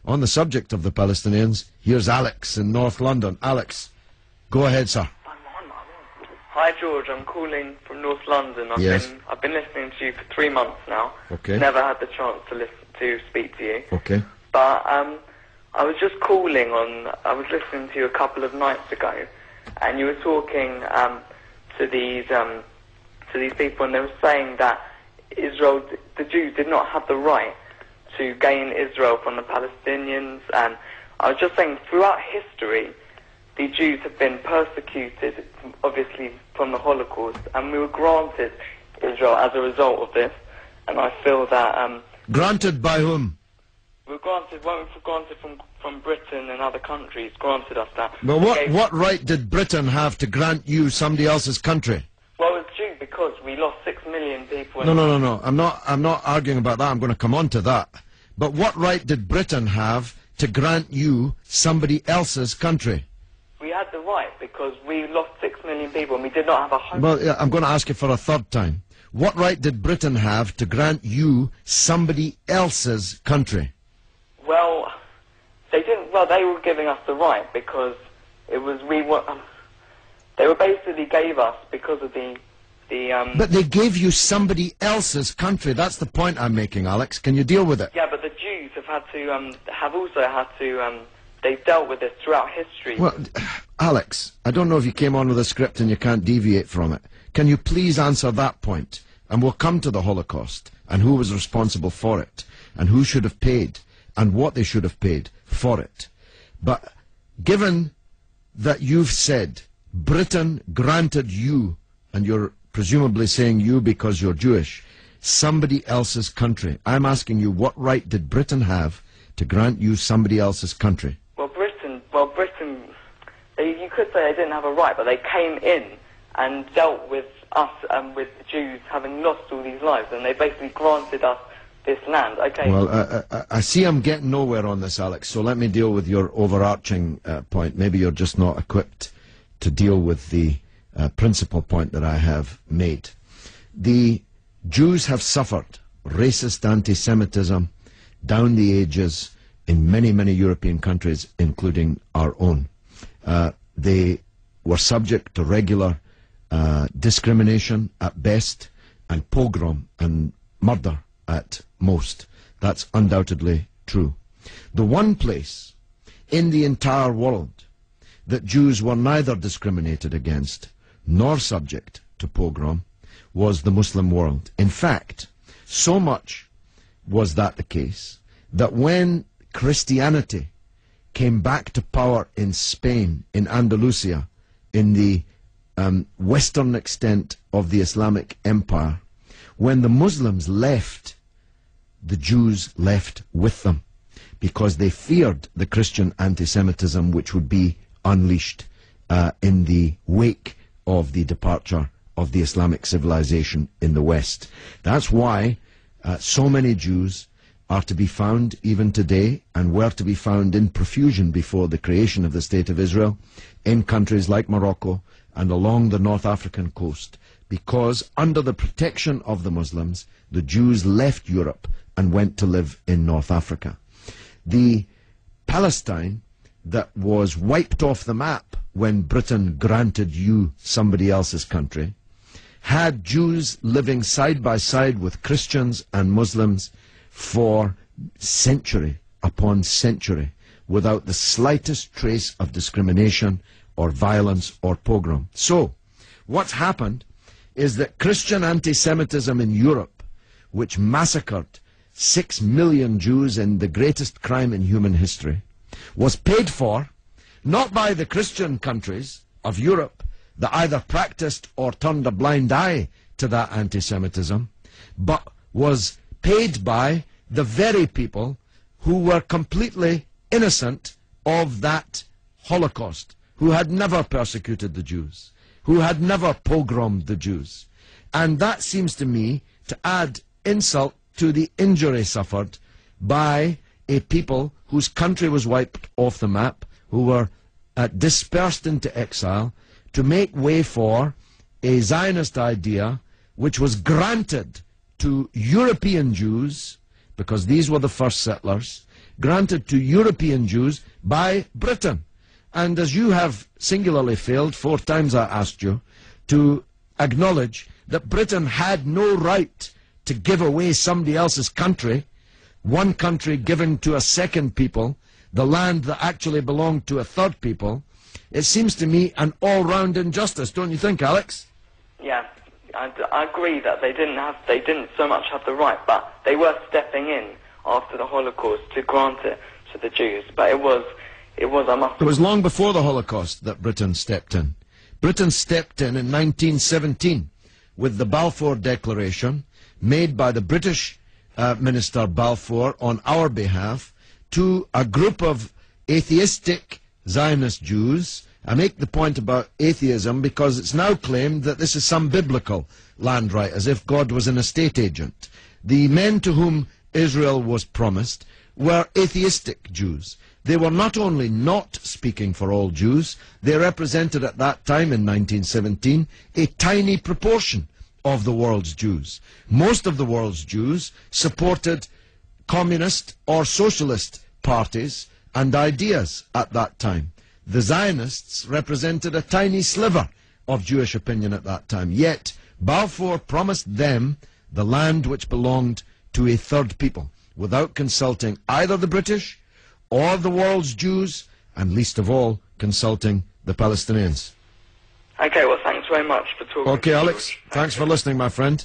on the subject of the Palestinians. Here's Alex in North London. Alex, go ahead, sir. Hi George, I'm calling from North London. I've been listening to you for 3 months now. Okay. Never had the chance to speak to you. Okay. But I was just calling on. I was listening to you a couple of nights ago, and you were talking to these people, and they were saying that Israel, the Jews, did not have the right to gain Israel from the Palestinians. And I was just saying, throughout history, the Jews have been persecuted, obviously, from the Holocaust, and we were granted Israel as a result of this. And I feel that... granted by whom? We were granted from Britain and other countries, granted us that. Well, what right did Britain have to grant you somebody else's country? Well, it's due because we lost 6 million people... No. I'm not arguing about that. I'm going to come on to that. But what right did Britain have to grant you somebody else's country? We had the right because we lost 6 million people and we did not have a home. Well, yeah, I'm going to ask you for a third time. What right did Britain have to grant you somebody else's country? Well, they didn't. Well, they were giving us the right because it was they were basically gave us because of the. But they gave you somebody else's country. That's the point I'm making, Alex. Can you deal with it? Yeah, but the Jews have had to have also had to. They've dealt with this throughout history. Well, Alex, I don't know if you came on with a script and you can't deviate from it. Can you please answer that point? And we'll come to the Holocaust and who was responsible for it and who should have paid and what they should have paid for it. But given that you've said Britain granted you, and you're presumably saying you because you're Jewish, somebody else's country, I'm asking you, what right did Britain have to grant you somebody else's country? Britain, you could say they didn't have a right, but they came in and dealt with us and with the Jews having lost all these lives, and they basically granted us this land. Okay. Well, I see I'm getting nowhere on this, Alex, so let me deal with your overarching point. Maybe you're just not equipped to deal with the principal point that I have made. The Jews have suffered racist anti-Semitism down the ages in many, many European countries, including our own. They were subject to regular discrimination at best, and pogrom and murder at most. That's undoubtedly true. The one place in the entire world that Jews were neither discriminated against nor subject to pogrom was the Muslim world. In fact, so much was that the case that when Christianity came back to power in Spain, in Andalusia, in the western extent of the Islamic Empire, when the Muslims left, the Jews left with them because they feared the Christian anti-Semitism which would be unleashed in the wake of the departure of the Islamic civilization in the West. That's why so many Jews are to be found even today, and were to be found in profusion before the creation of the State of Israel, in countries like Morocco and along the North African coast, because under the protection of the Muslims, the Jews left Europe and went to live in North Africa. The Palestine that was wiped off the map when Britain granted you somebody else's country had Jews living side by side with Christians and Muslims for century upon century without the slightest trace of discrimination or violence or pogrom. So, what's happened is that Christian anti-Semitism in Europe, which massacred 6 million Jews in the greatest crime in human history, was paid for not by the Christian countries of Europe that either practiced or turned a blind eye to that anti-Semitism, but was paid by the very people who were completely innocent of that Holocaust, who had never persecuted the Jews, who had never pogromed the Jews. And that seems to me to add insult to the injury suffered by a people whose country was wiped off the map, who were dispersed into exile, to make way for a Zionist idea which was granted to European Jews, because these were the first settlers, granted to European Jews by Britain. And as you have singularly failed, 4 times I asked you, to acknowledge that Britain had no right to give away somebody else's country, one country given to a second people, the land that actually belonged to a third people, it seems to me an all-round injustice, don't you think, Alex? Yeah, I agree that they didn't so much have the right, but they were stepping in after the Holocaust to grant it to the Jews. But it was long before the Holocaust that Britain stepped in. Britain stepped in 1917 with the Balfour Declaration made by the British Minister Balfour on our behalf to a group of atheistic Zionist Jews. I make the point about atheism because it's now claimed that this is some biblical land right, as if God was an estate agent. The men to whom Israel was promised were atheistic Jews. They were not only not speaking for all Jews, they represented at that time in 1917 a tiny proportion of the world's Jews. Most of the world's Jews supported communist or socialist parties and ideas at that time. The Zionists represented a tiny sliver of Jewish opinion at that time. Yet Balfour promised them the land which belonged to a third people, without consulting either the British or the world's Jews, and least of all, consulting the Palestinians. Okay, well, thanks very much for talking. Okay, Alex, thanks for listening, my friend.